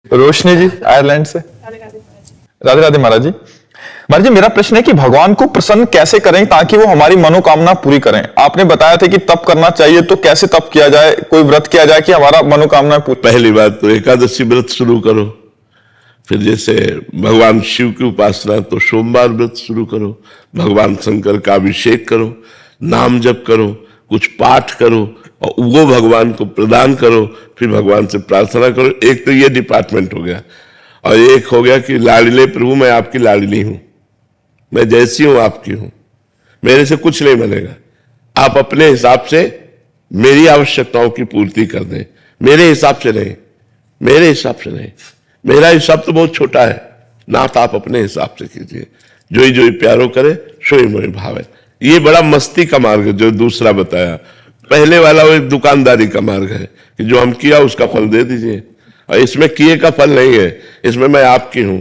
रोशनी जी Ireland से। राधे राधे महाराज जी। महाराज जी, मेरा प्रश्न है कि भगवान को प्रसन्न कैसे करें ताकि वो हमारी मनोकामना पूरी करें। आपने बताया था कि तप करना चाहिए, तो कैसे तप किया जाए, कोई व्रत किया जाए कि हमारा मनोकामना पूरी? पहली बात तो एकादशी व्रत शुरू करो, फिर जैसे भगवान शिव की उपासना तो सोमवार व्रत शुरू करो, भगवान शंकर का अभिषेक करो, नाम जप करो, कुछ पाठ करो और वो भगवान को प्रदान करो, फिर भगवान से प्रार्थना करो। एक तो ये डिपार्टमेंट हो गया, और एक हो गया कि लाडले प्रभु मैं आपकी लाडली हूं, मैं जैसी हूं आपकी हूं, मेरे से कुछ नहीं बनेगा, आप अपने हिसाब से मेरी आवश्यकताओं की पूर्ति कर दें, मेरे हिसाब से नहीं, मेरे हिसाब से नहीं, मेरा हिसाब तो बहुत छोटा है, नाथ आप अपने हिसाब से कीजिए, जो ही प्यारो करे सो ही मोहि भावे। ये बड़ा मस्ती का मार्ग है जो दूसरा बताया। पहले वाला वो एक दुकानदारी का मार्ग है कि जो हम किया उसका फल दे दीजिए, और इसमें किए का फल नहीं है, इसमें मैं आपकी हूं।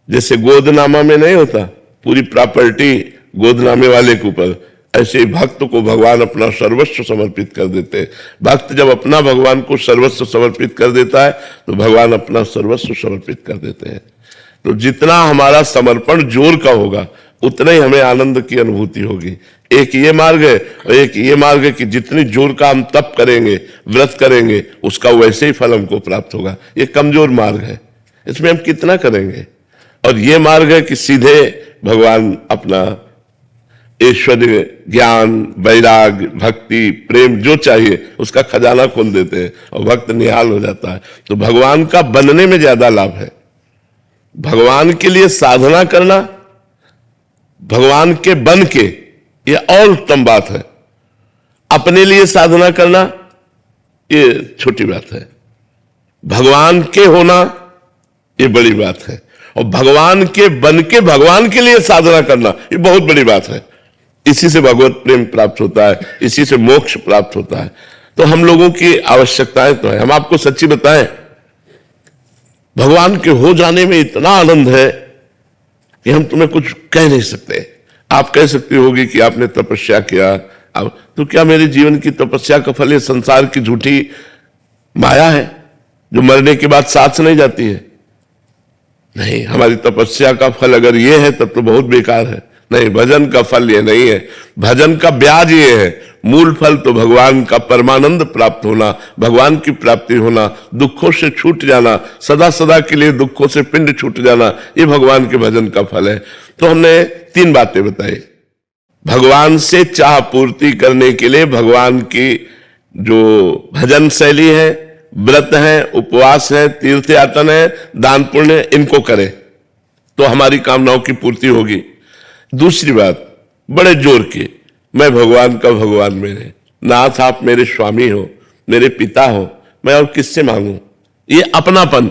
जैसे गोदनामा में नहीं होता पूरी प्रॉपर्टी गोदनामे वाले के ऊपर, ऐसे ही भक्त को भगवान अपना सर्वस्व समर्पित कर देते हैं। भक्त जब अपना भगवान को सर्वस्व समर्पित कर देता है तो भगवान अपना सर्वस्व समर्पित कर देते हैं। तो जितना हमारा समर्पण जोर का होगा उतना ही हमें आनंद की अनुभूति होगी। एक ये मार्ग है, और एक ये मार्ग है कि जितनी जोर का हम तप करेंगे, व्रत करेंगे, उसका वैसे ही फल हमको प्राप्त होगा। ये कमजोर मार्ग है, इसमें हम कितना करेंगे। और ये मार्ग है कि सीधे भगवान अपना ऐश्वर्य, ज्ञान, वैराग, भक्ति, प्रेम जो चाहिए उसका खजाना खोल देते हैं और भक्त निहाल हो जाता है। तो भगवान का बनने में ज्यादा लाभ है। भगवान के लिए साधना करना, भगवान के बन के, ये और उत्तम बात है। अपने लिए साधना करना ये छोटी बात है, भगवान के होना ये बड़ी बात है, और भगवान के बन के भगवान के लिए साधना करना ये बहुत बड़ी बात है। इसी से भगवत प्रेम प्राप्त होता है, इसी से मोक्ष प्राप्त होता है। तो हम लोगों की आवश्यकताएं तो है। हम आपको सच्ची बताएं, भगवान के हो जाने में इतना आनंद है कि हम तुम्हें कुछ कह नहीं सकते। आप कह सकती होगी कि आपने तपस्या किया, तो क्या मेरे जीवन की तपस्या का फल ये संसार की झूठी माया है जो मरने के बाद साथ नहीं जाती है? नहीं, हमारी तपस्या का फल अगर ये है तब तो बहुत बेकार है। नहीं, भजन का फल ये नहीं है, भजन का ब्याज ये है। मूल फल तो भगवान का परमानंद प्राप्त होना, भगवान की प्राप्ति होना, दुखों से छूट जाना, सदा सदा के लिए दुखों से पिंड छूट जाना, ये भगवान के भजन का फल है। तो हमने 3 बातें बताई। भगवान से चाह पूर्ति करने के लिए भगवान की जो भजन शैली है, व्रत है, उपवास है, तीर्थ यातन है, दान पुण्य, इनको करें तो हमारी कामनाओं की पूर्ति होगी। दूसरी बात बड़े जोर की, मैं भगवान का भगवान मेरे, नाथ आप मेरे स्वामी हो, मेरे पिता हो, मैं और किससे मांगू, ये अपनापन,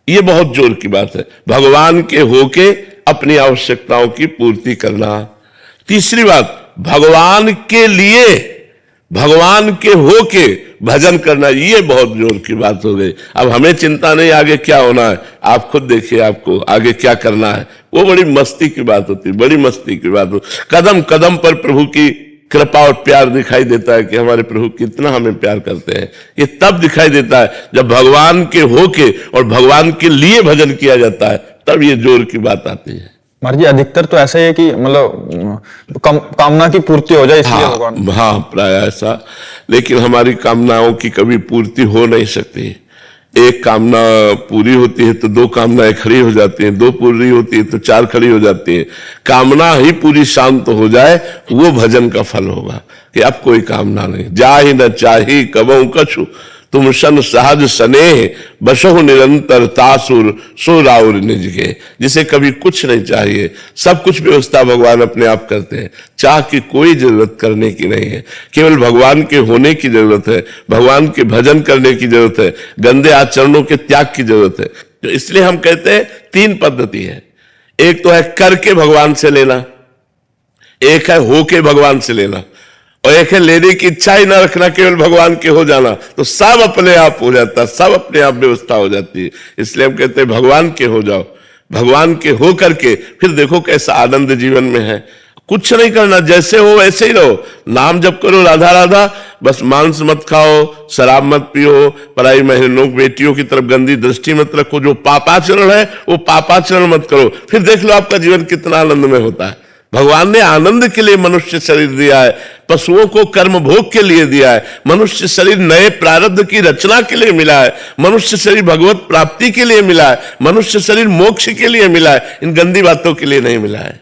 ये बहुत जोर की बात है। भगवान के होके अपनी आवश्यकताओं की पूर्ति करना। तीसरी बात, भगवान के लिए, भगवान के होके भजन करना, ये बहुत जोर की बात हो गई। अब हमें चिंता नहीं आगे क्या होना है, आप खुद देखिए आपको आगे क्या करना है। वो बड़ी मस्ती की बात होती, बड़ी मस्ती की बात हो। कदम कदम पर प्रभु की कृपा और प्यार दिखाई देता है कि हमारे प्रभु कितना हमें प्यार करते हैं। ये तब दिखाई देता है जब भगवान के होके और भगवान के लिए भजन किया जाता है, तब ये जोर की बात आती है। महाराज जी, अधिकतर तो ऐसा ही है कि मतलब कामना की पूर्ति हो जाए इसलिए भगवान। हाँ, प्राय ऐसा, लेकिन हमारी कामनाओं की कभी पूर्ति हो नहीं सकती। एक कामना पूरी होती है तो 2 कामनाएं खड़ी हो जाती हैं, 2 पूरी होती है तो 4 खड़ी हो जाती हैं। कामना ही पूरी शांत हो जाए वो भजन का फल होगा कि अब कोई कामना नहीं। जाहि न चाही कबहु कछु, तुम सन सहज स्नेह बसहु निरंतर तासुर सो राउर निज के। जिसे कभी कुछ नहीं चाहिए, सब कुछ व्यवस्था भगवान अपने आप करते हैं, चाह की कोई जरूरत करने की नहीं है, केवल भगवान के होने की जरूरत है, भगवान के भजन करने की जरूरत है, गंदे आचरणों के त्याग की जरूरत है। तो इसलिए हम कहते हैं 3 पद्धति है। एक तो है करके भगवान से लेना, एक है होके भगवान से लेना, और एक है लेने की इच्छा ही ना रखना, केवल भगवान के हो जाना। तो सब अपने आप हो जाता है, सब अपने आप व्यवस्था हो जाती है। इसलिए हम कहते हैं भगवान के हो जाओ, भगवान के हो करके फिर देखो कैसा आनंद जीवन में है। कुछ नहीं करना, जैसे हो वैसे ही रहो, नाम जप करो राधा राधा, बस मांस मत खाओ, शराब मत पियो, पराई बहनों बेटियों की तरफ गंदी दृष्टि मत रखो, जो पापाचरण है वो पापाचरण मत करो, फिर देख लो आपका जीवन कितना आनंद में होता है। भगवान ने आनंद के लिए मनुष्य शरीर दिया है, पशुओं को कर्म भोग के लिए दिया है, मनुष्य शरीर नए प्रारब्ध की रचना के लिए मिला है, मनुष्य शरीर भगवत प्राप्ति के लिए मिला है, मनुष्य शरीर मोक्ष के लिए मिला है, इन गंदी बातों के लिए नहीं मिला है।